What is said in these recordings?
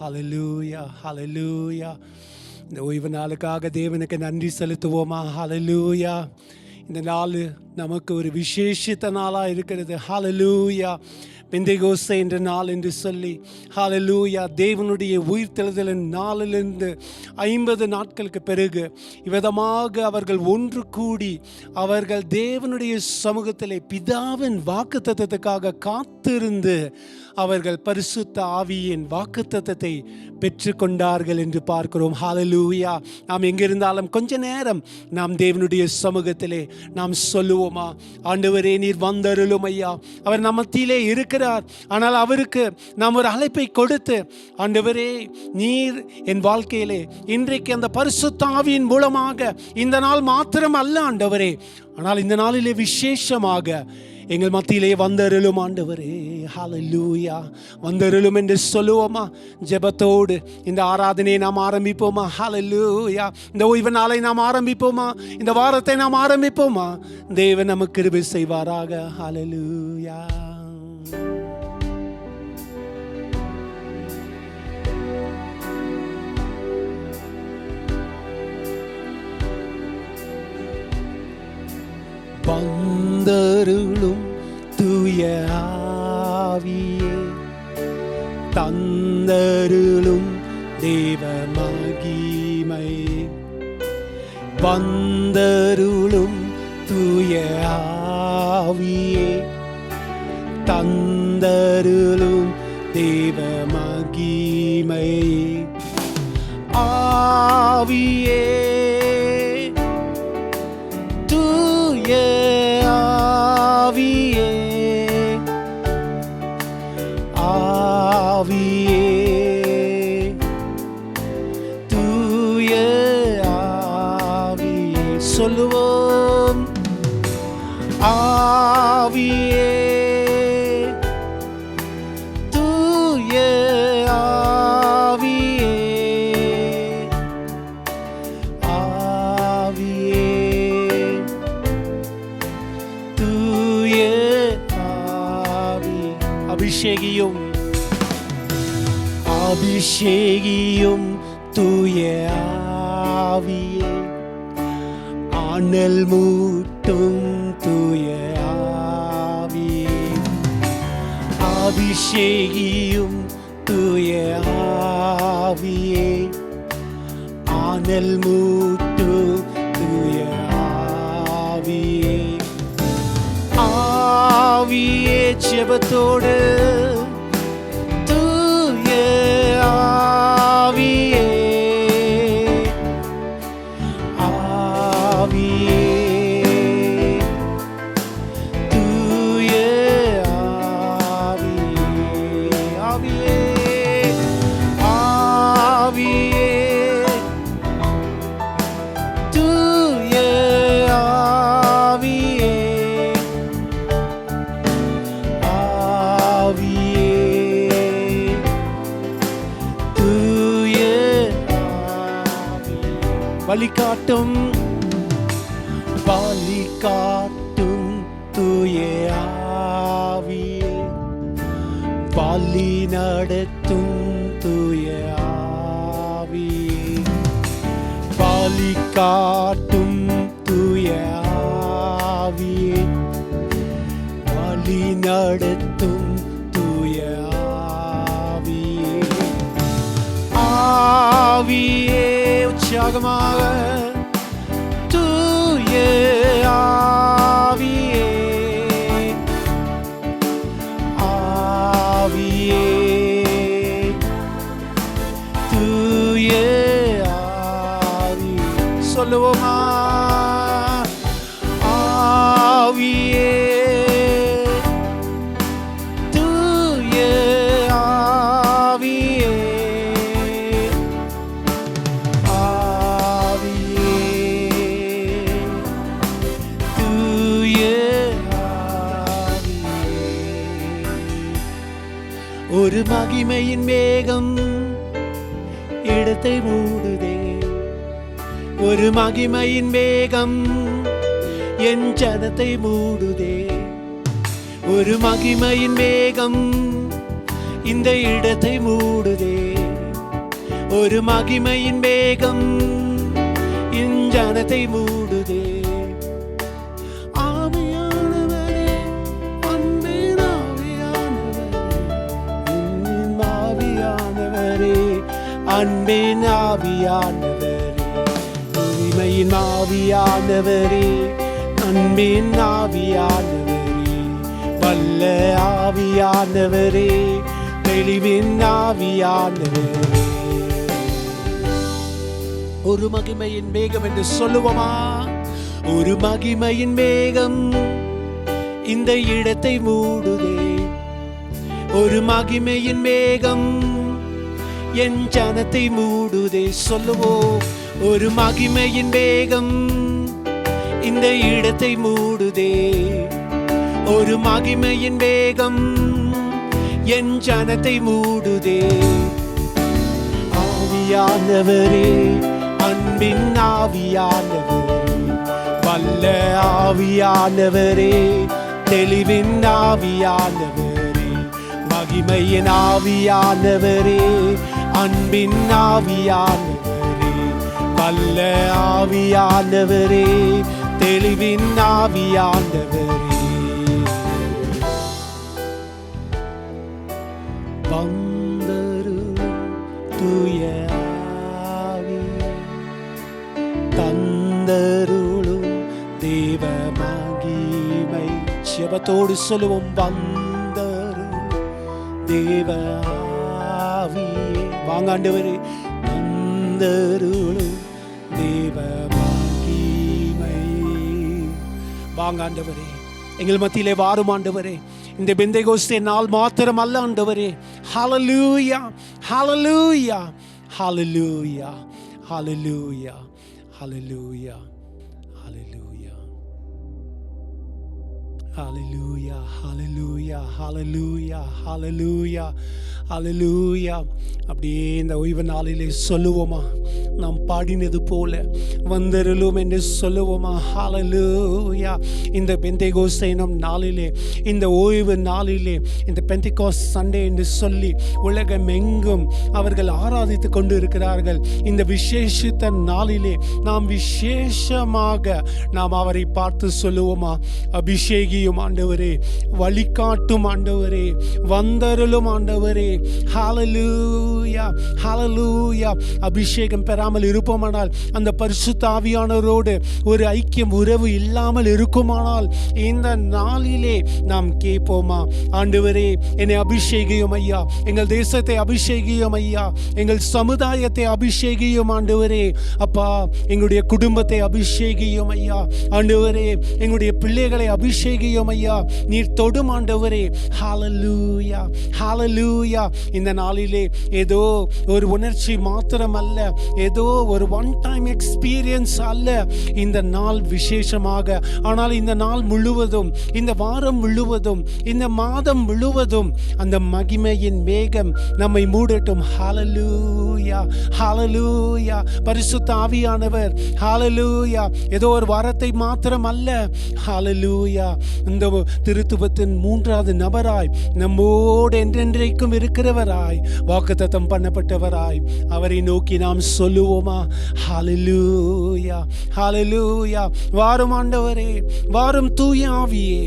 ஹல்லேலூயா, ஹல்லேலூயா. இந்த ஓய்வு நாளுக்காக தேவனுக்கு நன்றி செலுத்துவோமா? ஹல்லேலூயா. இந்த நாள் நமக்கு ஒரு விசேஷித்த நாளாக இருக்கிறது. ஹல்லேலூயா. பெந்தேகோஸ்தே என்ற நாள் என்று சொல்லி, ஹல்லேலூயா, தேவனுடைய உயிர்த்தெழுதலின் நாளிலிருந்து 50 நாட்களுக்கு பிறகு இவ்விதமாக அவர்கள் ஒன்று கூடி அவர்கள் தேவனுடைய சமூகத்திலே பிதாவின் வாக்குத்தத்தத்துக்காக காத்திருந்து அவர்கள் பரிசுத்த ஆவியின் வாக்குத்தத்தத்தை பெற்றுக்கொண்டார்கள் என்று பார்க்கிறோம். ஹல்லேலூயா. நாம் எங்கிருந்தாலும் கொஞ்ச நேரம் நாம் தேவனுடைய சமூகத்திலே நாம் சொல்லுவோமா? ஆண்டவரே, நீர் வந்தருளும் ஐயா. அவர் நம்ம மத்தியிலே இருக்கிறார். ஆனால் அவருக்கு நாம் ஒரு அழைப்பை கொடுத்து, ஆண்டவரே, நீர் என் வாழ்க்கையிலே இன்றைக்கு அந்த பரிசுத்த ஆவியின் மூலமாக இந்த நாள் மாத்திரம் அல்ல ஆண்டவரே, ஆனால் இந்த நாளிலே விசேஷமாக எங்கள் மத்தியிலே வந்தருளும் ஆண்டவரே. ஹல்லேலூயா. வந்தருளும் என்று சொல்லுவோமா? ஜெபத்தோடு இந்த ஆராதனையை நாம் ஆரம்பிப்போமா? ஹல்லேலூயா. இந்த ஓய்வு நாளை நாம் ஆரம்பிப்போமா? இந்த வாரத்தை நாம் ஆரம்பிப்போமா? தேவன் நமக்கு கிருபை செய்வாராக. ஹல்லேலூயா. வந்தருளும் தூய ஆவியே, தந்தருளும் தேவ மகிமை. வந்தருளும் தூய ஆவியே, தந்தருளும் தேவ மகிமை. ஆவியே, ஆவியே, ஆவியே, தூய ஆவியே. சொல்லுவோம். ஆவியே, தூய ஆவியே, ஆவியே, அபிஷேகியும், அபிஷேகியும் தூய ஆவியே, ஆனல் மூட்டும் தூய ஆவியே. அபிஷேகியும் தூய ஆவியே, ஆனல் மூட்டும் தூய ஆவியே. ஆவியே, ஜெபத்தோடு தூய ஆவியே, ஆவியே, தூய ஆவியே, ஆவியே, ஆவியே, தூய ஆவியே, வழிகாட்டும், வழிகாட்டும் தூய ஆவியே, வழி நடத்தும் தூய ஆவியே. வழிகாட்டும் தூய ஆவியே, வழி நடத்தும் தூய ஆவியே. ஆவியே, உற்சாகமாக தூய ஆவியே, ஆவியே, தூய ஆவியே. சொல்லுவோமா? ஆவியே, தூய ஆவியே, ஒரு மகிமையின் மேகம் இடத்தை மூடுதே, ஒரு மகிமையின் மேகம் என் ஜனத்தை மூடுதே. ஒரு மகிமையின் மேகம் இந்த இடத்தை மூடுதே. ஒரு மகிமையின் வேகம் என் ஜனத்தை மூடுதே. ஆவியானவரே, அன்பின் ஆவியானவரே, அன்பின் ஆவியானவரே, உரிமையின் ஆவியானவரே, அன்பின் ஆவியானவரே, வல்ல ஆவியானவரே, தெளிவின் ஆவியானவரே. ஒரு மகிமையின் மேகம் என்று சொல்லுவோமா? ஒரு மகிமையின் மேகம் இந்த இடத்தை மூடுதே. ஒரு மகிமையின் மேகம் என் ஜனத்தை மூடுதே. சொல்லுவோம், ஒரு மகிமையின் மேகம் இந்த இடத்தை மூடுதே. ஒரு மகிமையின் வேகம் என் ஜனத்தை மூடுதே. ஆவியானவரே, அன்பின் ஆவியானவரே, வல்ல ஆவியானவரே, தெளிவின் ஆவியானவரே, மகிமையின் ஆவியானவரே, அன்பின் ஆவியானவரே, வல்ல ஆவியானவரே, தெளிவின் ஆவியானவரே. வந்தரு தூய ஆவி, தந்தருளும் தேவ மகிமை. ஜெபத்தோடு சொல்லுவோம், வந்தரு தேவ ஆவியே. வாங்க ஆண்டவரே, தந்தருளும் தேவ மகிமை. வாங்க ஆண்டவரே, எங்கள் மத்தியிலே வாரும் ஆண்டவரே. இந்த பெந்தேகோஸ்தே நாள் மாத்திரம் அல்ல ஆண்டவரே. ஹல்லேலூயா, ஹல்லேலூயா, ஹல்லேலூயா, ஹல்லேலூயா, ஹல்லேலூயா, ஹல்லேலூயா, ஹல்லேலூயா, ஹல்லேலூயா, ஹல்லேலூயா, ஹல்லேலூயா, ஹல்லேலூயா. அப்படியே இந்த ஓய்வு நாளிலே சொல்லுவோமா? நாம் பாடினது போல வந்தருளும் என்று சொல்லுவோமா? ஹல்லேலூயா. இந்த பெந்தேகோஸ்தே நாளிலே, இந்த ஓய்வு நாளிலே, இந்த பெந்தேகோஸ்ட் சண்டே என்று சொல்லி உலகம் எங்கும் அவர்கள் ஆராதித்து கொண்டு இருக்கிறார்கள். இந்த விசேஷித்த நாளிலே நாம் விசேஷமாக நாம் அவரை பார்த்து சொல்லுவோமா? அபிஷேகியும் ஆண்டவரே, வழிகாட்டும் ஆண்டவரே, வந்தருளும் ஆண்டவரே. ஹல்லேலூயா, ஹல்லேலூயா. அபிஷேகம் பெறாமல் இருப்போமானால், அந்த பரிசுத்த ஆவியானவரோடு ஒரு ஐக்கியம் உறவு இல்லாமல் இருக்குமானால், இந்த நாளிலே நாம் கேட்போமா? ஆண்டவரே, என்னை அபிஷேகியும் ஐயா, எங்கள் தேசத்தை அபிஷேகியும் ஐயா, எங்கள் சமுதாயத்தை அபிஷேகியும் ஆண்டவரே. அப்பா, எங்களுடைய குடும்பத்தை அபிஷேகியும் ஐயா. ஆண்டவரே, எங்களுடைய பிள்ளைகளை அபிஷேகியும் ஐயா. நீர் தொடும் ஆண்டவரே. ஹல்லேலூயா, ஹல்லேலூயா. இந்த நாளிலே ஏதோ ஒரு உணர்ச்சி மாத்திரம் அல்ல, ஏதோ ஒரு ஒன் டைம் எக்ஸ்பீரியன்ஸ் அல்ல. இந்த நாள் விசேஷமாக, ஆனால் இந்த நாள் முழுவதும், இந்த வாரம் முழுவதும், இந்த மாதம் முழுவதும் அந்த மகிமையின் மேகம் நம்மை மூடட்டும். ஹல்லேலூயா, ஹல்லேலூயா. பரிசுத்த ஆவியானவர், ஹல்லேலூயா, ஏதோ ஒரு வாரத்தை மாத்திரம் அல்ல. ஹல்லேலூயா. இந்த திருத்துவத்தின் மூன்றாவது நபராய் நம்மோடு என்றென்றைக்கும் இருக்கிறவராய், வாக்குத்தத்தம் பண்ணப்பட்டவராய் அவரை நோக்கி நாம் சொல்லுவோமா? ஹல்லேலூயா, ஹல்லேலூயா. வாரும் ஆண்டவரே, வாரும் தூய ஆவியே,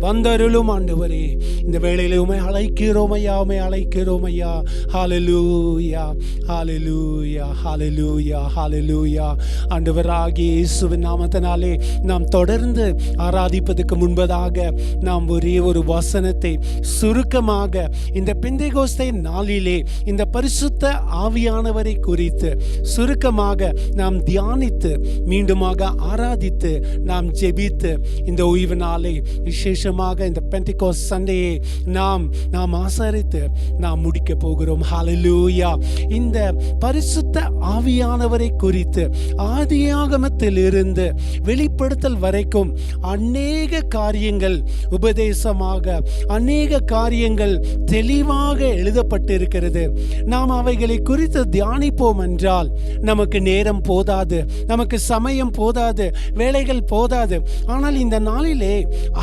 வந்தருளும் ஆண்டவரே. இந்த வேளையிலே உம்மை அழைக்கிறோம் ஐயா, உம்மை அழைக்கிறோம் ஐயா. ஹல்லேலூயா, ஹல்லேலூயா, ஹல்லேலூயா, ஹல்லேலூயா. ஆண்டவராகிய இயேசுவின் நாமத்தினாலே நாம் தொடர்ந்து ஆராதிப்பதற்கு முன்பதாக நாம் ஒரே ஒரு வசனத்தை சுருக்கமாக இந்த பெந்தேகோஸ்தே நாளிலே இந்த பரிசுத்த ஆவியானவரை குறித்து சுருக்கமாக நாம் தியானித்து மீண்டுமாக ஆராதித்து நாம் ஜெபித்து இந்த ஓய்வு நாளை விசேஷமாக இந்த பெந்தேகோஸ்ட் சண்டேயை நாம் ஆசரித்து நாம் முடிக்க போகிறோம். ஹல்லேலூயா. இந்த பரிசுத்த ஆவியானவரை குறித்து ஆதியாகமத்திலிருந்து வெளிப்படுத்த வெளிப்படுத்தல் வரைக்கும் அநேக காரியங்கள் உபதேசமாக, அநேக காரியங்கள் தெளிவாக எழுதப்பட்டிருக்கிறது. நாம் அவைகளை குறித்து தியானிப்போம் என்றால் நமக்கு நேரம் போதாது, நமக்கு சமயம் போதாது, வேலைகள் போதாது. ஆனால் இந்த நாளிலே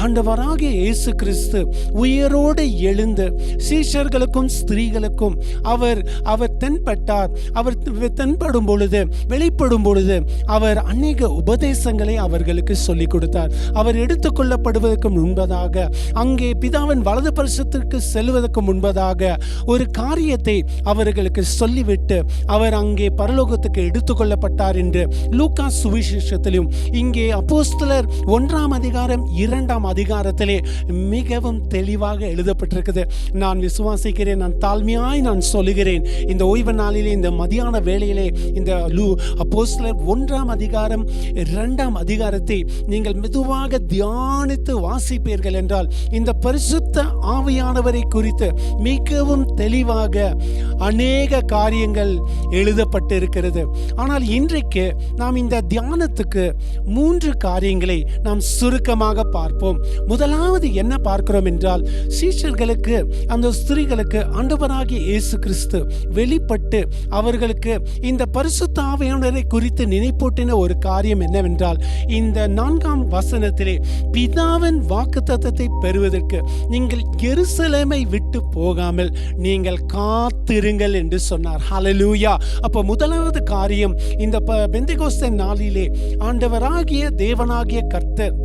ஆண்டவராகிய இயேசு கிறிஸ்து உயிரோடு எழுந்து சீஷர்களுக்கும் ஸ்திரீகளுக்கும் அவர் தென்பட்டார். அவர் தென்படும் பொழுது, வெளிப்படும் பொழுது அவர் அநேக உபதேசங்களை அவர்களுக்கு சொல்லிக் கொடுத்தார். அவர் எடுத்துக்கொள்ளப்படுவதற்கு முன்பதாக, அங்கே பிதாவின் வலது பரிசத்திற்கு செல்வதற்கு முன்பதாக ஒரு காரியத்தை அவர்களுக்கு சொல்லிவிட்டு அவர் அங்கே பரலோகத்துக்கு எடுத்துக்கொள்ளப்பட்டார் என்று லூக்கா சுவிசேஷத்திலும், இங்கே அப்போஸ்தலர் 1ஆம் அதிகாரம் 2ஆம் அதிகாரத்திலே மிகவும் தெளிவாக எழுதப்பட்டிருக்கிறது. நான் விசுவாசிக்கிறேன், நான் தாழ்மையாய் நான் சொல்லுகிறேன், இந்த ஓய்வு நாளிலே, இந்த மதியான வேளையிலே இந்த அப்போஸ்தலர் 1ஆம் அதிகாரம் 2ஆம் அதிகாரத்தை நீங்கள் மெதுவாக தியானித்து வாசிப்பீர்கள் என்றால் இந்த பரிசுத்த ஆவியானவரை குறித்து மிகவும் தெளிவாக அநேக காரியங்கள் எழுதப்பட்டிருக்கிறது. ஆனால் இன்றைக்கு நாம் இந்த தியானத்துக்கு 3 காரியங்களை நாம் சுருக்கமாக பார்ப்போம். முதலாவது என்ன பார்க்கிறோம் என்றால், சீஷர்களுக்கு, அந்த ஸ்திரீகளுக்கு ஆண்டவராகிய இயேசு கிறிஸ்து வெளிப்பட்டு அவர்களுக்கு இந்த பரிசுத்த ஆவியானவரை குறித்து நினைப்பூட்டின ஒரு காரியம் என்னவென்றால், இந்த 4ஆம் வசனத்திலே பிதாவின் வாக்குத்தத்தத்தை பெறுவதற்கு நீங்கள் எருசலேமை விட்டு போகாமல் நீங்கள் காத்திருங்கள் என்று சொன்னார். ஹல்லேலூயா. அப்போ முதலாவது காரியம், இந்த பெந்தெகோஸ்தே நாளிலே ஆண்டவராகிய தேவனாகிய கர்த்தர்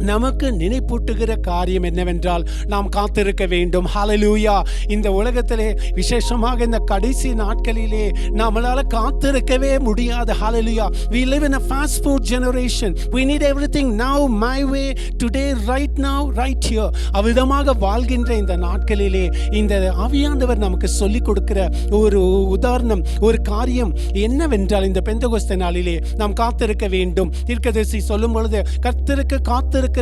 நமக்கு நினைப்பூட்டுகிற காரியம் என்னவென்றால், நாம் காத்திருக்க வேண்டும். ஹல்லேலூயா. இந்த உலகத்திலே, விசேஷமாக இந்த கடைசி நாட்களிலே நம்மளால காத்திருக்கவே முடியாது. ஹல்லேலூயா. We live in a fast food generation. We need everything now, my way, today, right now, right here. அவ்விதமாக வாழ்கின்ற இந்த நாட்களிலே இந்த ஆவியானவர் நமக்கு சொல்லிக் கொடுக்கிற ஒரு உதாரணம், ஒரு காரியம் என்னவென்றால், இந்த பெந்தெகோஸ்தே நாளிலே நாம் காத்திருக்க வேண்டும். தீர்க்கதரிசி சொல்லும் பொழுது, கர்த்தருக்கு காத்திருக்கிறவர்கள்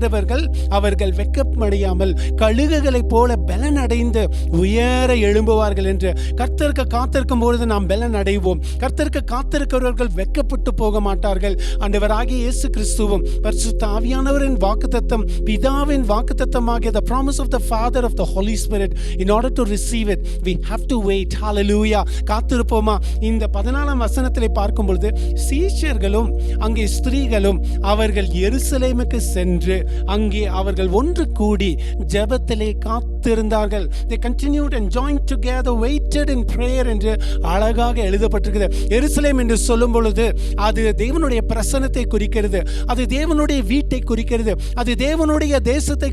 அவர்கள் வெட்கமடையாமல் கழுகுகளைப் போல பலன் அடைந்து உயர எழும்புவார்கள் என்று. கர்த்தருக்கு காத்திருக்கும் பொழுது நாம் பலன் அடைவோம். கர்த்தருக்கு காத்திருக்கிறவர்கள் வெட்கப்பட்டு போக மாட்டார்கள். ஆண்டவராகிய இயேசு கிறிஸ்துவும் பரிசுத்த ஆவியானவரின் வாக்குத்தத்தம், பிதாவின் வாக்குத்தத்தமாகிய the promise of the Father of the Holy Spirit, in order to receive it we have to wait. Hallelujah. காத்திருப்போமா? இந்த 14ஆம் வசனத்திலே பார்க்கும் பொழுது, சீஷர்களும் அங்கே ஸ்திரீகளும் அவர்கள் எருசலேமுக்கு சென்று அங்கே அவர்கள் ஒன்று கூடி ஜெபத்திலே காத்திருந்தார்கள். They continued and joined together, waited in prayer என்று அழகாக எழுதப்பட்டிருக்கிறது. எருசலேம் என்று சொல்லும் பொழுது அது தேவனுடைய பிரசன்னத்தை குறிக்கிறது, அது தேவனுடைய வீட்டை குறிக்கிறது, அது தேவனுடைய தேசத்தை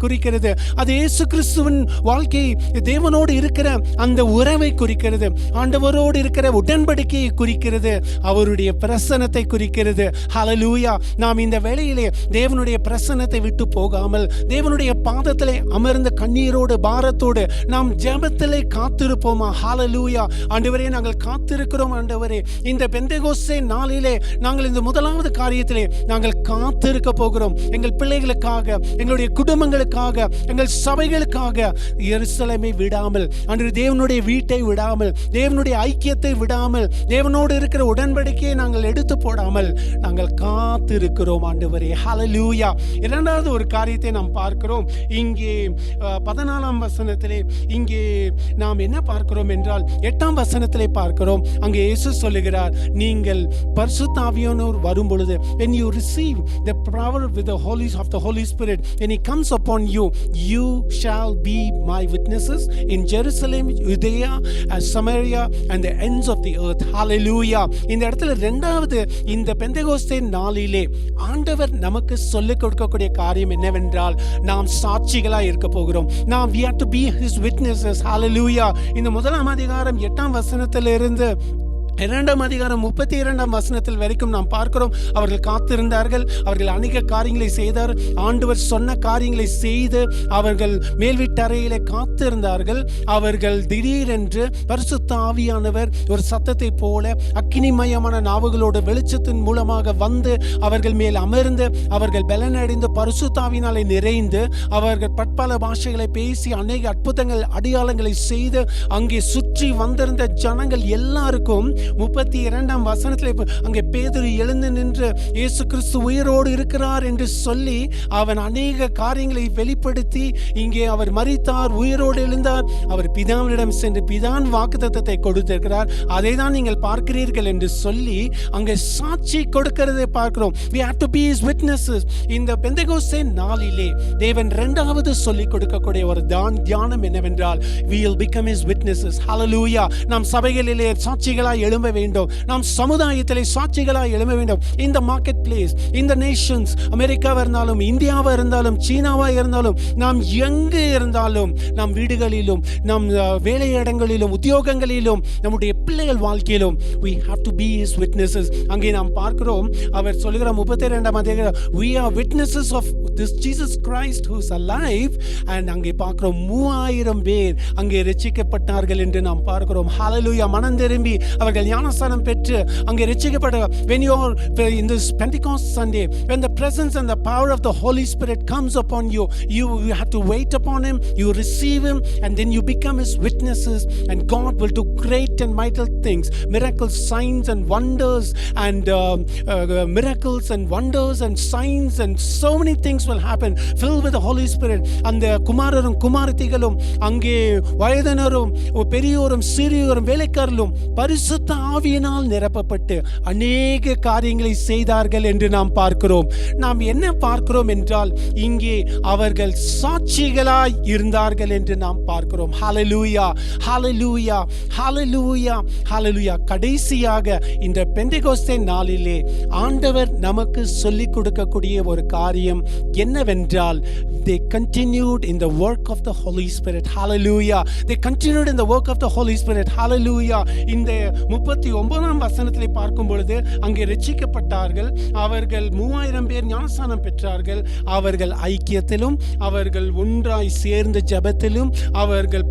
குறிக்கிறது, அது இயேசு கிறிஸ்துவின் வாழ்க்கை, தேவனோடு இருக்கிற அந்த உறவை குறிக்கிறது, ஆண்டவரோடு இருக்கிற உடன்படிக்கையை குறிக்கிறது, அவருடைய பிரசன்னத்தை குறிக்கிறது. ஹல்லேலூயா. நாம் இந்த வேளையிலே தேவனுடைய பிரசன்னத்தை விட்டு போகாமல் தேவனுடைய பாதத்திலே அமர்ந்த கண்ணீரோடு பாரத்தோடு நாம் ஜெபத்திலே காத்திருப்போமா? ஹல்லேலூயா. ஆண்டவரே, நாங்கள் காத்திருக்கிறோம். ஆண்டவரே, இந்த பெந்தெகோஸ்தே நாளிலே நாங்கள் இந்த முதலாவது காரியத்திலே நாங்கள் காத்திருக்க போகிறோம். எங்கள் பிள்ளைகளுக்காக, எங்களுடைய குடும்பங்களுக்காக, எங்கள் சபைகளுக்காக எருசலேமை விடாமல், அன்று தேவனுடைய வீட்டை விடாமல், தேவனுடைய ஐக்கியத்தை விடாமல், தேவனோடு இருக்கிற உடன்படிக்கையை நாங்கள் எடுத்து போடாமல் நாங்கள் காத்திருக்கிறோம். ஆண்டவரே, ஹல்லேலூயா. இரண்டாவது ஒரு காரியத்தை நாம் பார்க்கிறோம். இங்கே 14ஆம் வசனத்திலே இங்கே நாம் என்ன பார்க்கிறோம் என்றால், 8ஆம் வசனத்திலே பார்க்கிறோம். அங்கே இயேசு சொல்லுகிறார், நீங்கள் பரிசுத்த ஆவியானவர் வரும் பொழுது, when you receive the power with the Holy Spirit, when he comes upon you, you shall be my witnesses in Jerusalem, Judea and Samaria and the ends of the earth. Hallelujah. இந்த இடத்துல இரண்டாவது, இந்த பெந்தெகோஸ்தே நாளிலே ஆண்டவர் நமக்கு சொல்லிக் கொடுக்கக்கூடிய காரியம் என்னவென்றால், நாம் சாட்சிகளாய் இருக்க போகிறோம். நாம் we have to be his witnesses. Hallelujah. இந்த 1ஆம் அதிகாரம் 8ஆம் வசனத்திலிருந்து 2ஆம் அதிகாரம் 32ஆம் வசனத்தில் வரைக்கும் நாம் பார்க்கிறோம். அவர்கள் காத்திருந்தார்கள், அவர்கள் அநேக காரியங்களை செய்தார். ஆண்டவர் சொன்ன காரியங்களை செய்து அவர்கள் மேல் வீட்டறையிலே காத்திருந்தார்கள். அவர்கள் திடீரென்று பரிசுத்த ஆவியானவர் ஒரு சத்தத்தை போல அக்கினிமயமான நாவுகளோடு வெளிச்சத்தின் மூலமாக வந்து அவர்கள் மேல் அமர்ந்து அவர்கள் பலனடைந்து பரிசுத்த ஆவியினாலே நிறைந்து அவர்கள் பற்பல பாஷைகளை பேசி அநேக அற்புதங்கள் அடையாளங்களை செய்து அங்கே சுற்றி வந்திருந்த ஜனங்கள் எல்லாருக்கும் 32 வசனத்தில் அங்கே பேதுரு எழுந்து நின்று இயேசு கிறிஸ்து உயிரோடு இருக்கிறார் என்று சொல்லி அவன் அநேக காரியங்களை வெளிப்படுத்தி, இங்கே அவர் மரித்தார், உயிரோடு எழுந்தார், அவர் பிதாவினிடம் சென்று பிதான் வாக்குத்தத்தத்தை கொடுத்திருக்கிறார், அதை தான் நீங்கள் பார்க்கிறீர்கள் என்று சொல்லி அங்கே சாட்சி கொடுக்கிறதை பார்க்கிறோம். We have to be his witnesses. இந்த பெந்தெகோஸ்தே நாளிலே தேவன் இரண்டாவது சொல்லிக் கொடுக்கக்கூடிய ஒரு தியானம் என்னவென்றால், we will become his witnesses. Hallelujah. நாம் சபைகளிலே சாட்சிகளாய் எழும்ப வேண்டும், நாம் சமுதாயத்திலே சாட்சிகளாய் எழும்ப வேண்டும். இந்த மார்க்கெட் பிளேஸ், இந்த நேஷன்ஸ், அமெரிக்காவாக இருந்தாலும், இந்தியாவாக இருந்தாலும், சீனாவாக இருந்தாலும், நாம் எங்கு இருந்தாலும், நம் வீடுகளிலும், நம் வேலையிடங்களிலும், உத்தியோகங்களிலும், நம்முடைய பிள்ளைகள் வாழ்க்கையிலும் we have to be his witnesses. அங்கே நாம் பார்க்கிறோம், அவர் சொல்லுகிற 32 we are witnesses of this Jesus Christ who is alive. and அங்கே பார்க்கிறோம் 3000 பேர் அங்கே ரட்சிக்கப்பட்டார்கள் என்று நாம் பார்க்கிறோம். ஹalleluya. மனம் திரும்பி அவர்கள் ஞானஸ்நானம் பெற்று அங்கே ரட்சிக்கப்பட்ட. when you are in this Pentecost Sunday, when the presence and the power of the Holy Spirit comes upon you, you have to wait upon him, you receive him, and then you become his witnesses, and God will do great and mighty things, miracles, signs and wonders, and miracles and wonders and signs, and so many things will happen filled with the Holy Spirit. அந்த குமாரரும் குமாரத்திகளும் அங்கே வயதினரும் பெரியோரும் சிறியோரும் வேலைக்காரரும் பரிசுத்த ஆவியினால் நிரப்பப்பட்டு அநேக காரியங்களை செய்தார்கள் என்று நாம் பார்க்கிறோம். நாம் என்ன பார்க்கிறோம் என்றால், இங்கே அவர்கள் சாட்சிகளாய் இருந்தார்கள் என்று நாம் பார்க்கிறோம். ஹalleluya, ஹalleluya, ஹalleluya, ஹalleluya. கடைசியாக இந்த பெந்தெகோஸ்தே நாளிலே ஆண்டவர் நமக்கு சொல்லிக் கொடுக்கக்கூடிய ஒரு காரியம் என்னவென்றால், they continued in the work of the Holy Spirit. Hallelujah. They continued in the work of the Holy Spirit. Hallelujah. இந்த 39 வசனத்திலே பார்க்கும் பொழுது அங்கே ரட்சிக்கப்பட்டார்கள். அவர்கள் 3000 பேர் ஞானஸ்நானம் பெற்றார்கள். அவர்கள் ஐக்கியத்திலும், அவர்கள் ஒன்றாய் சேர்ந்த ஜெபத்திலும், அவர்கள்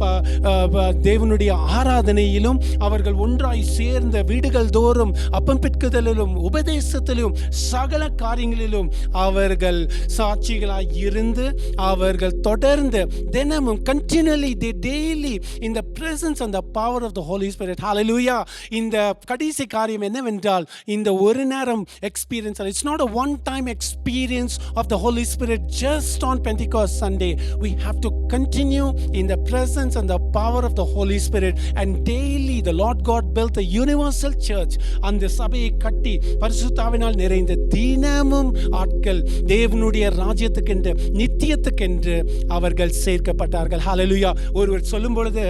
தேவனுடைய ஆராதனையிலும், அவர்கள் ஒன்றாய் சேர்ந்த வீடுகள் தோறும் அப்பம் பிற்குதலிலும், உபதேசத்திலும், சகல காரியங்களிலும் அவர்கள் சாட்சிகளாய் இருந்து அவர்கள் தொடர்ந்து தினமும் continually they daily in the presence and the power of the Holy Spirit. Hallelujah. இந்த கடைசி காரியம் என்னவென்றால், இந்த ஒரு நேரம் experience, it's not a one time experience of the Holy Spirit just on Pentecost Sunday. We have to continue in the presence and the power of the Holy Spirit, and daily the Lord God built a universal church. அந்த சபையை கட்டி பரிசுத்தாவினால் நிறைந்த தினமும் ஆட்கள் தேவனுடைய ராஜ்யத்துக்கென்று நித்தியத்துக்கென்று அவர்கள் சேர்க்கப்பட்டார்கள். ஹalleluya. ஒருவர் சொல்லும் பொழுது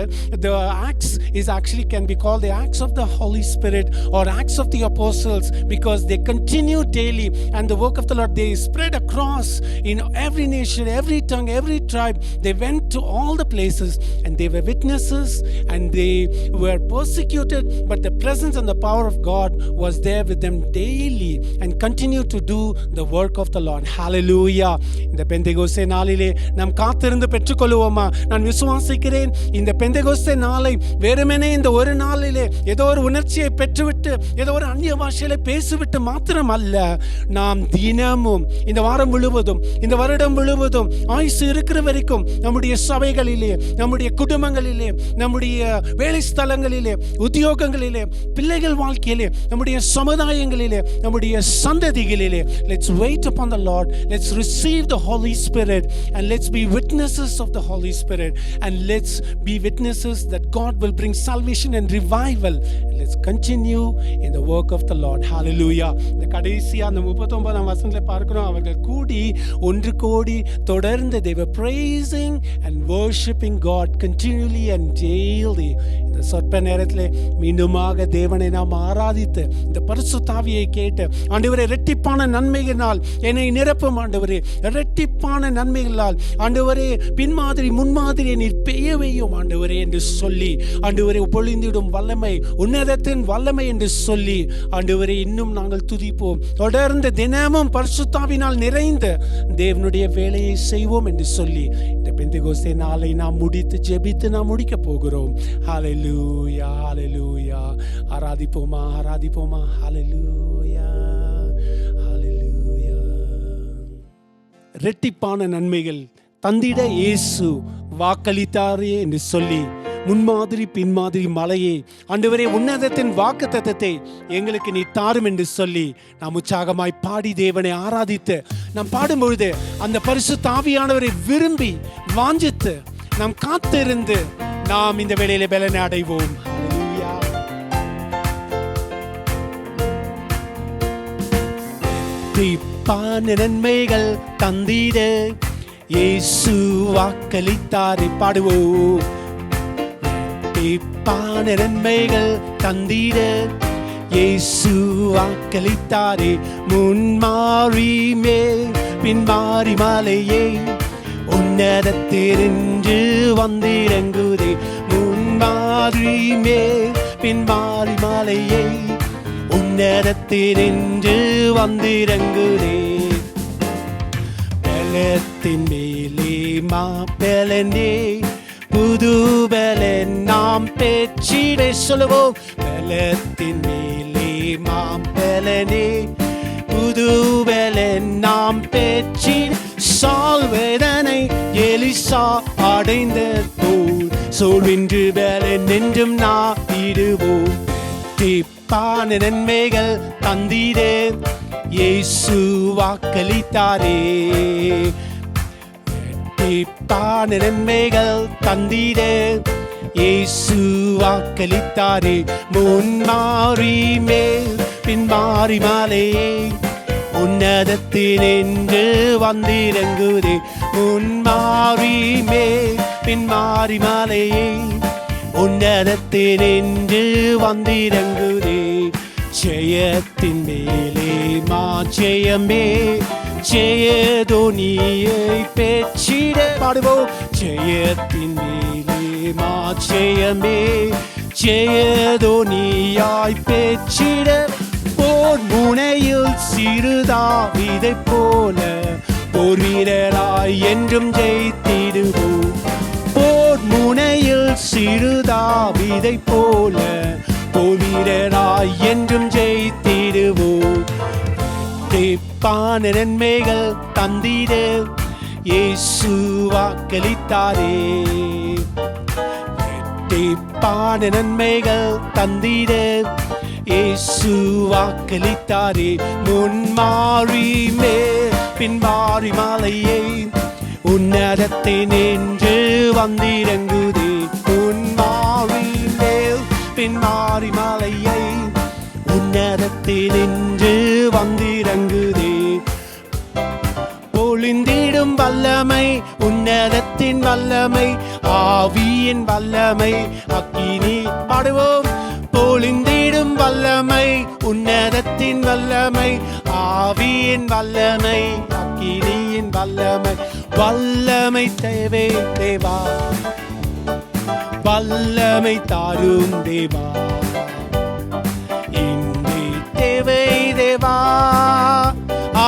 the acts is actually can be called the acts of the Holy Spirit or acts of the apostles, because they continue daily, and the work of the Lord, they spread across in every nation, every tongue, every tribe. They went to all the places and they were witnesses, and they were persecuted, but the presence and the power of God was there with them daily and continued to do the work of the Lord. Hallelujah. இந்த பெந்தெகோஸ்தே நாளிலே நாம் காத்திருந்து பெற்றுக்கொள்வோமா? நான் விசுவாசிக்கிறேன், இந்த பெந்தெகோஸ்தே நாளை வெறுமனே இந்த ஒரு நாளிலே ஏதோ ஒரு உணர்ச்சியை பெற்றுவிட்டு ஏதோ ஒரு அந்நிய பாஷையிலே பேசிவிட்டு மாத்திரம் அல்ல, நாம் தினமும் இந்த வாரம் முழுவதும், இந்த வருடம் முழுவதும், ஆயுசு இருக்கிற வரைக்கும் நம்முடைய சபைகளிலே, நம்முடைய குடும்பங்களிலே, நம்முடைய வேலை ஸ்தலங்களிலே, உத்தியோகங்களிலே, பிள்ளைகள் வாழ்க்கையிலே, நம்முடைய சமுதாயங்களிலே, நம்முடைய சந்ததிகளிலே, let's wait upon the Lord, let's receive the Holy Spirit, and let's be witnesses of the Holy Spirit, and let's be witnesses that God will bring salvation and revival. Let's continue in the work of the Lord. Hallelujah. இந்த கடைசியா அந்த 39 வசனத்துல பார்க்கிறோம், அவர்கள் கூடி ஒன்று கோடி தொடர்ந்து they were praising and worshiping God continually and daily. இந்த சொற்ப நேரத்திலே மீண்டுமாக தேவனை நாம் ஆராதித்து இந்த பரிசுத்த ஆவியை கேட்டு, ஆண்டவரே இரட்டிப்பான நன்மைகளால் என்னை நிரப்பும், ஆண்டவரே இரட்டிப்பான நன்மைகளால், ஆண்டவரே பின்மாதிரி முன்மாதிரியை நீர் பெய்ய வையும் ஆண்டவரே என்று சொல்லி, ஆண்டவரே பொழிந்திடும் வல்லமை, உன்னதத்தின் வல்லமை என்று சொல்லி, ஆண்டவரே இன்னும் நாங்கள் துதிப்போம். தொடர்ந்து தினமும் பரிசுத்தாவினால் நிறைந்த தேவனுடைய வேலையை செய்வோம் என்று சொல்லி இந்த பெந்தெகோஸ்தே நாளை நாம் முடித்து ஜெபித்து நாம் முடிக்க போகிறோம். ஹalleluya, ஹalleluya. ஆராதிப்போமா, ஆராதிப்போமா. ஹalleluya, ஹalleluya. இரட்டிப்பான நன்மைகள் தந்திட இயேசு வாக்களித்தாரே என்று சொல்லி முன்மாதிரி பின்மாதிரி மலையே ஆண்டவரே, உன்னதத்தின் வாக்குத்தத்தத்தை எங்களுக்கு நீ தாரும் என்று சொல்லி நாம் உற்சாகமாய் பாடி தேவனை ஆராதித்து நாம் பாடும்பொழுது அந்த பரிசுத்த ஆவியானவரை விரும்பி வாஞ்சித்து நாம் காத்திருந்து நாம் இந்த வேளையில பலனை அடைவோம். நன்மைகள் தந்திட இயேசு வாக்களித்தாரே. பாடுவோம். நன்மைகள் தந்திட இயேசு வாக்களித்தாரே. முன்மாறி மேல் பின்மாறி மலையே உன்னதத்திலிருந்து வந்திறங்குதே. முன்மாறி மேல் பின்மாறி மலையே உன்னதத்திலிருந்து வந்திறங்குதே. பலத்தின் மேலே மாபலனே புது பலன் நாம் பெற்றிட சொல்லுவோம். பலத்தின் மேலே மாபலனே புது பலன் நாம் பெற்றிட. சால்வேதனை எலிசா அடைந்த போல் சோழ்வின்று பலன் என்றும் நாடிடுவோம். நன்மைகள் தந்திட இயேசு வாக்களித்தாரே. நன்மைகள் தந்திட இயேசு வாக்களித்தாரே. முன்மாறி மேல் பின்மாறி மலையே உன்னதத்தினின்று வந்திறங்குதே. முன்மாறி மேல் பின்மாறி மலையே உன்னதத்தினின்று வந்திறங்குதே. ஜெயத்தின் மேலே மாஜெயமே ஜெயதோனியை பெற்றிட. பாடுவோம். ஜெயத்தின் மேலே மாஜெயமே ஜெயதோனியாய் பெற்றிட. போர் முனையில் சிறுதாவீதை போல போர் வீரராய் என்றும் ஜெயித்திடுவோம். போர் முனையில் சிறுதாவீதை போல போர் வீரராய் என்றும் ஜெயித்திடுவோம். நன்மைகள் தந்திட இயேசு வாக்களித்தாரே. நன்மைகள் தந்திட இயேசு வாக்களித்தாரே. முன்மாறி மேல் பின்மாறி மலையை உன்னதத்தினின்று வந்திறங்குதே. முன்மாறி மேல் பின்மாறி மலையை உன்னதத்தினின்று வந்திறங்குதே. பொழிந்திடும் வல்லமை உன்னதத்தின் வல்லமை ஆவியின் வல்லமை அக்கினி. பாடுவோம். பொழிந்திடும் வல்லமை உன்னதத்தின் வல்லமை ஆவியின் வல்லமை அக்கினியின் வல்லமை. வல்லமை தேவை தேவா, வல்லமை தாரும் தேவா. இன்றி தேவை தேவா,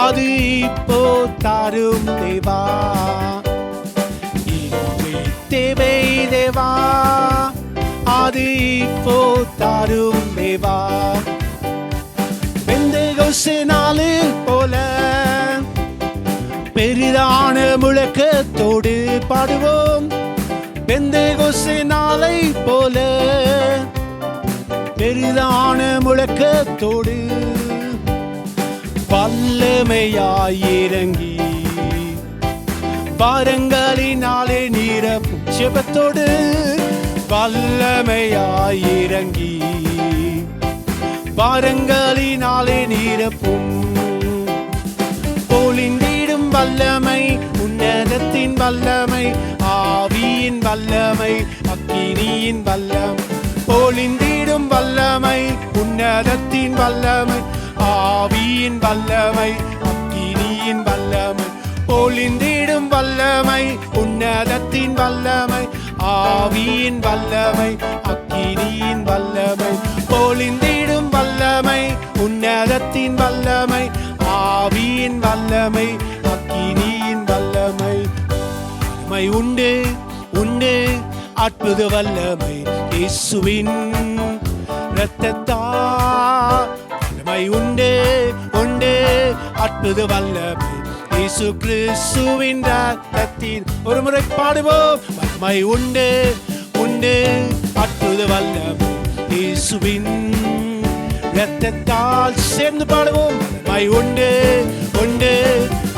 அது இப்போ தாரும் தேவா. இன்றி தேவை தேவா, அது இப்போ தாரும் தேவா. பெந்தேகோஸ்தே நாளில் போல பெரிதான முழக்கத்தோடு பாடுவோம். பெந்தேகோஸ்தே நாளை போல பெரிதான முழக்கத்தோடு வல்லமையாயிறங்கி பாரங்களினாலே நிரப்பும் ஜெபத்தோடு. வல்லமையாயிறங்கி பாரங்களினாலே நிரப்பும். பொழிந்திடும் வல்லமை உன்னதத்தின் வல்லமை ஆவியின் வல்லமை அக்கினியின் வல்லமை. பொழிந்திடும் வல்லமை உன்னதத்தின் வல்லமை ஆவியின் வல்லமை அக்கினியின் வல்லமை. பொழிந்திடும் வல்லமை உன்னதத்தின் வல்லமை ஆவியின் வல்லமை அக்கினியின் வல்லமை. பொழிந்திடும் வல்லமை உன்னதத்தின் வல்லமை ஆவியின் வல்லமை அக்கினியின் வல்லமை. வல்லமை உண்டு உண்டு அற்புத வல்லமை இயேசுவின் இரத்தத்தால். வல்லமை உண்டு உண்டு அற்புத வல்லமை இயேசு கிறிஸ்துவின் இரத்தத்தின். ஒரு முறை பாடுவோம். வல்லமை உண்டு உண்டு அற்புத வல்லமை இயேசுவின் இரத்தத்தால் சேர்ந்து பாடுவோம். மை உண்டு உண்டு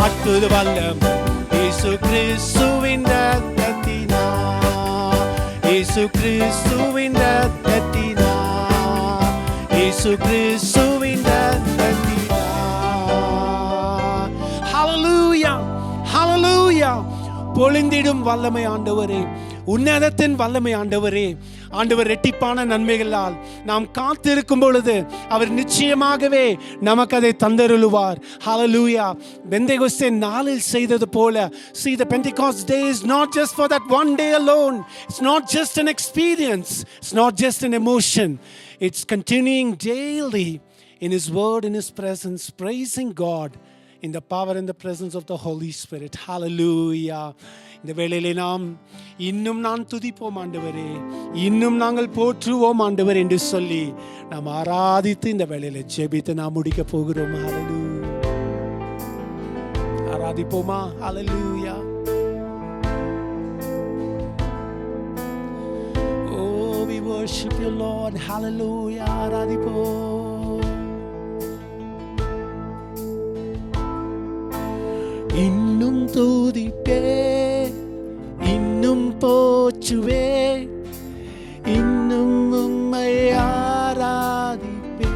அற்புத வல்லமை இயேசு கிறிஸ்துவின் இரத்தத்தினால், இயேசு கிறிஸ்துவின் இரத்தத்தினால், இயேசு கிறிஸ்துவின் இரத்தத்தினால். ஹல்லேலூயா ஹல்லேலூயா. பொழிந்திடும் வல்லமை ஆண்டவரே, உன்னதத்தின் வல்லமை ஆண்டவரே. ஆண்டவர் இரட்டிப்பான நன்மைகளால் நாம் காத்திருக்கும் பொழுது அவர் நிச்சயமாகவே நமக்கு அதை தந்தருளுவார். ஹல்லேலூயா. பெந்தேகோஸ்தே நாளில் செய்தது போல, see the Pentecost day is not just for that one day alone. It's not just an experience, it's not just an emotion. It's continuing daily in his word, in his presence, praising God in the power and the presence of the Holy Spirit. Hallelujah. இந்த வேளையிலே நாம் இன்னும் நான் துதிப்போம் ஆண்டவரே, இன்னும் நாங்கள் போற்றுவோம் ஆண்டவர் என்று சொல்லி நாம் ஆராதித்து இந்த வேளையிலே ஜெபித்து நாம் முடிக்க போகிறோம். ஹல்லேலூயா. ஆராதிப்போமா? ஹல்லேலூயா. Oh, we worship you Lord. Hallelujah. ஆராதிப்போம். இன்னும் துதிப்பே, இன்னும் போற்றுவே, இன்னும் உம்மை ஆராதிப்பே,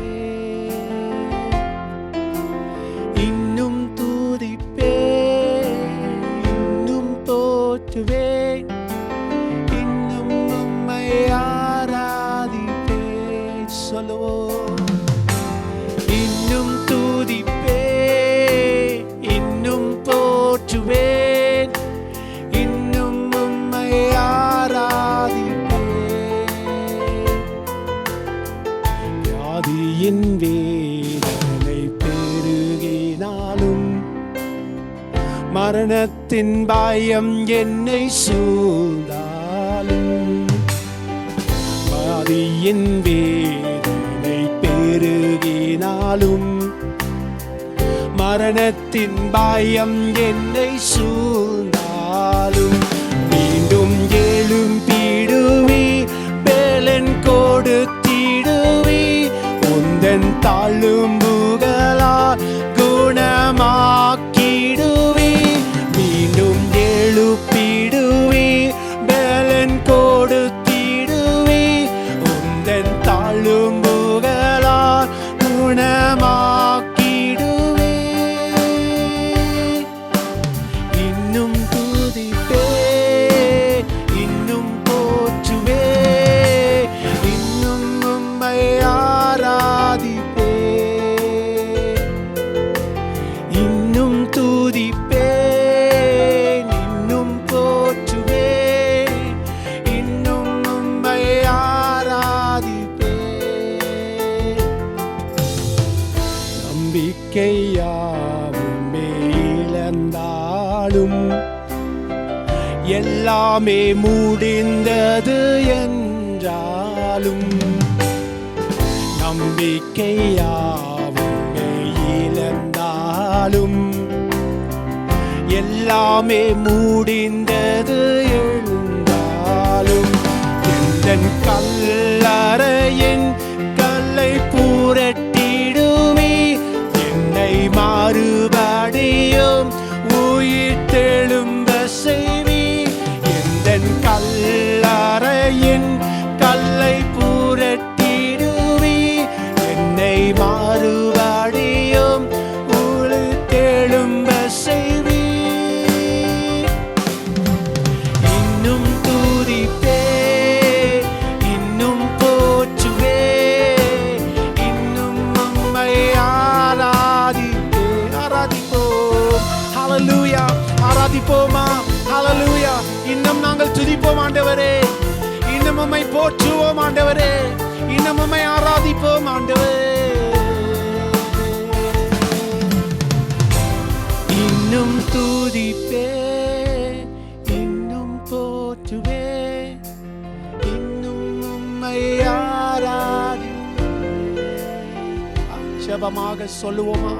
இன்னும் துதிப்பே, இன்னும் போற்றுவே, இன்னும் உம்மை ஆராதிப்பே. சொல்லுவோம். இன்னும் துதிப்பே, இன்னும் போற்றுவேன், இன்னும் உம்மை ஆராதிப்பேன். வியாதியின் வேதனை பெருகினாலும், மரணத்தின் பயம் என்னை சூழ்ந்தாலும், வியாதியின் வேதனை பெருகினாலும், மரணத்தின் பயம் என்னை சூழ்ந்தாலும், மீண்டும் எழும்பிடுவி, பலன் கொடுத்திடுவி, உந்தன் தழும்புகளால் குணமாக்கிடுவி, மீண்டும் எழுப்பிடுவி, பலன் கொடுத்திடுவி, உந்தன் தழும்புகளால் குணமாக்கி. எல்லாமே முடிந்தது என்றாலும், நம்பிக்கையாவுமே இழந்தாலும், எல்லாமே முடிந்தது என்றாலும், எந்தன் கல்லறையின் கல்லை புரட்டிடுவி, என்னை மறுபடியும் உயிர் தெழும்ப செய்வி, எந்தன் கல்லறையின் கல்லை புரட்டிடுவி, என்னை மறுபடியும் உயிர் தெழும்ப செய்வி. இன்னும் துதிப்பே, இன்னும் போற்றுவே, இன்னும் உம்மை ஆராதிப்பே. ஆராதிப்போம். ஹல்லேலூயா. ஆராதிப்போமா? ஹல்லேலூயா. இன்னும் நாங்கள் துதிப்போம் ஆண்டவரே, இன்னும் உம்மை போற்றுவோம் ஆண்டவரே, இன்னும் உம்மை ஆராதிப்போம் ஆண்டவரே. இன்னும் துதிப்பே, இன்னும் போற்றுவே, இன்னும் உம்மை ஆராதிப்பேன். ஜெபமாக சொல்லுவோமா?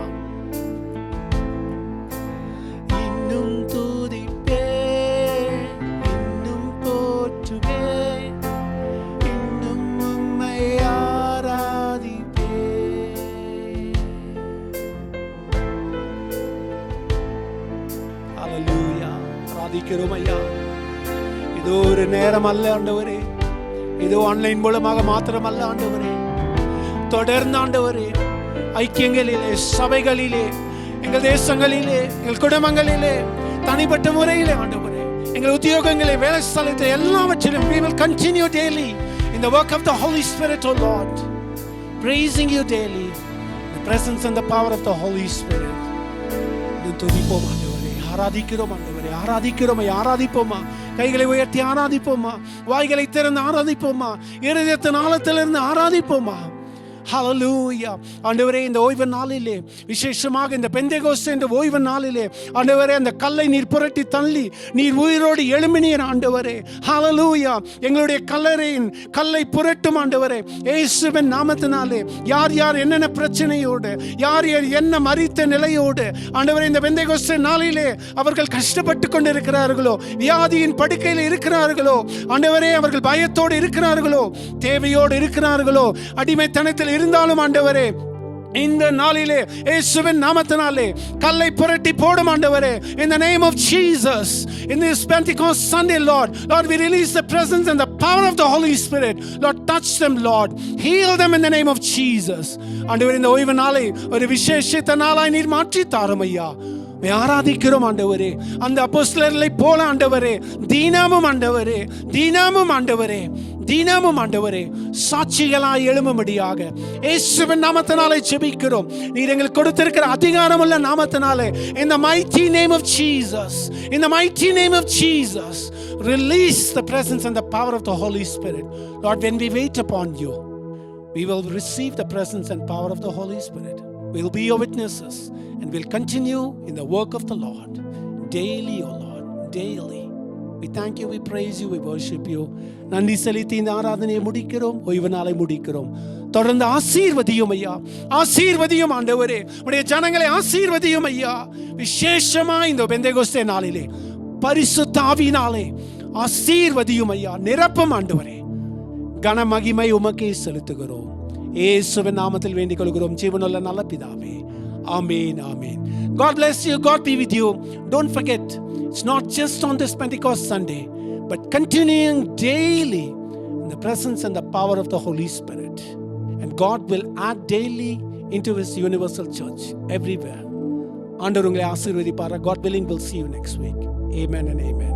இன்னும் துதிப்பே, இன்னும் போற்றுவே, ஏதோ ஒரு நேரம் அல்ல ஆண்டவரே, ஏதோ ஆன்லைன் மூலமாக மாத்திரமல்ல ஆண்டவரே, தொடர்ந்து ஆண்டவரே ஐக்கியங்களிலே, சபைகளிலே, எங்கள் தேசங்களிலே, எங்கள் குடும்பங்களிலே, தனிப்பட்ட முறையிலே ஆண்டவரே, எங்கள் உத்தியோகங்களே, வேலை ஸ்தலத்தை எல்லாவற்றிலும் we will continue daily in the work of the Holy Spirit, O Lord, praising you daily, the presence and the power of the Holy Spirit. துதிப்போம் ஆண்டவரே, ஆராதிக்கிறோம் ஆண்டவரே, ஆராதிப்போமா, கைகளை உயர்த்தி ஆராதிப்போமா, வாய்களை திறந்து ஆராதிப்போமா, இருதயத்தின் ஆழத்திலிருந்து ஆராதிப்போமா. ஹல்லேலூயா. ஆண்டவரே, இந்த ஓய்வு நாளிலே, விசேஷமாக இந்த பெந்தெகோஸ்தே என்ற ஓய்வு நாளிலே ஆண்டவரே, அந்த கல்லை நீர் புரட்டி தள்ளி நீர் உயிரோடு எழும்பினீர் ஆண்டவரே. ஹல்லேலூயா. எங்களுடைய கல்லை புரட்டும் ஆண்டவரே, இயேசுவின் நாமத்தினாலே. யார் யார் என்னென்ன பிரச்சனையோடு, யார் யார் என்ன மரித்த நிலையோடு ஆண்டவரே இந்த பெந்தெகோஸ்தே நாளிலே அவர்கள் கஷ்டப்பட்டு கொண்டிருக்கிறார்களோ, வியாதியின் படுக்கையில் இருக்கிறார்களோ ஆண்டவரே, அவர்கள் பயத்தோடு இருக்கிறார்களோ, தேவையோடு இருக்கிறார்களோ, அடிமைத்தனத்தில் இருந்தாலும் ஆண்டவரே, இந்த நாளிலே இயேசுவின் நாமத்தினாலே கல்லை புரட்டி போடும் ஆண்டவரே. In the name of Jesus, in this Pentecost Sunday, Lord, we release the presence and the power of the Holy Spirit. Lord, touch them, Lord, heal them in the name of Jesus. ஆண்டவரே, இந்த ஓய்வு நாளை ஒரு விசேஷித்த நாளாய் நீர் மாற்றி தாரும் ஐயா. ஆராதிக்கிறோம் ஆண்டவரே, அந்த அப்போஸ்தலர்களை போல ஆண்டவரே, தீனாமும் ஆண்டவரே சாட்சிகளாய் எழும்பும்படியாக இயேசுவின் நாமத்தினாலே ஜெபிக்கிறோம். நீர் எங்களுக்கு கொடுத்திருக்கிற அதிகாரமுள்ள நாமத்தினாலே, in the mighty name of Jesus, release the presence and the power of the Holy Spirit. Lord, when we wait upon you, we will receive the presence and power of the Holy Spirit. We will be your witnesses and we'll continue in the work of the Lord daily, O Lord, daily. We thank you, we praise you, we worship you. நன்றி செலுத்தி இந்த ஆராதனையை முடிக்கிறோம், ஓய்வு நாளை முடிக்கிறோம். தொடர்ந்து ஆசீர்வதியும் ஐயா, ஆசீர்வதியும் ஆண்டவரே, உடைய ஜனங்களை ஆசீர்வதியும் ஐயா. விசேஷமா இந்த பெந்தெகோஸ்தே நாளிலே பரிசுத்த ஆவியினாலே ஆசீர்வதியும் ஐயா, நிரப்பும் ஆண்டவரே. கன மகிமை உமக்கே செலுத்துகிறோம், இயேசுவின் நாமத்தில் வேண்டிக் கொள்கிறோம் ஜீவனுள்ள நல்ல பிதாவே. Amen, amen. God bless you, God be with you. Don't forget, it's not just on this Pentecost Sunday, but continuing daily in the presence and the power of the Holy Spirit. And God will add daily into His universal church everywhere. ஆண்டவர் உங்களை ஆசீர்வதிப்பார். God willing, we'll see you next week. Amen and amen.